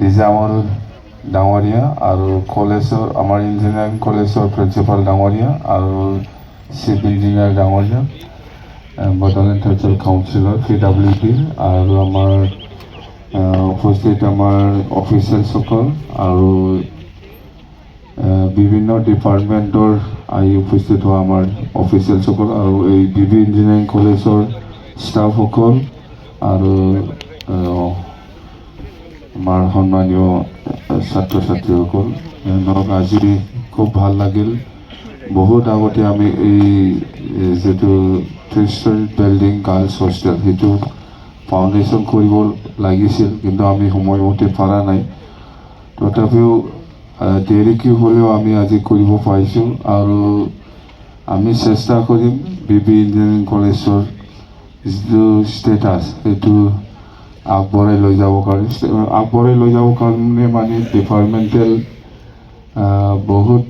নিজামুল ডাঙৰীয়া আৰু কলেজৰ আমাৰ ইঞ্জিনিয়াৰিং কলেজৰ প্ৰিন্সিপাল ডাঙৰীয়া আৰু চিফ ইঞ্জিনিয়াৰ ডাঙৰীয়া, বডোলেণ্ড টাৰ্টল কাউন্সিলৰ PWD আৰু আমাৰ উপস্থিত আমাৰ অফিচিয়েলসকল আৰু বিভিন্ন ডিপাৰ্টমেণ্টৰ আহি উপস্থিত হোৱা আমাৰ অফিচিয়েলসকল আৰু এই DB ইঞ্জিনিয়াৰিং কলেজৰ ষ্টাফসকল আৰু আমাৰ সন্মানীয় ছাত্ৰ ছাত্ৰীসকল, আজি খুব ভাল লাগিল। বহুত আগতে আমি এই যিটো 3-story বিল্ডিং গাৰ্লছ হোষ্টেল সেইটো ফাউণ্ডেশ্যন কৰিব লাগিছিল, কিন্তু আমি সময়মতে পৰা নাই। তথাপিও দেৰিকৈ হ'লেও আমি আজি কৰিব পাৰিছোঁ আৰু আমি চেষ্টা কৰিম BB ইঞ্জিনিয়াৰিং কলেজৰ যিটো ষ্টেটাছ সেইটো আগবঢ়াই লৈ যাব কাৰণে মানে ডিপাৰ্টমেণ্টেল বহুত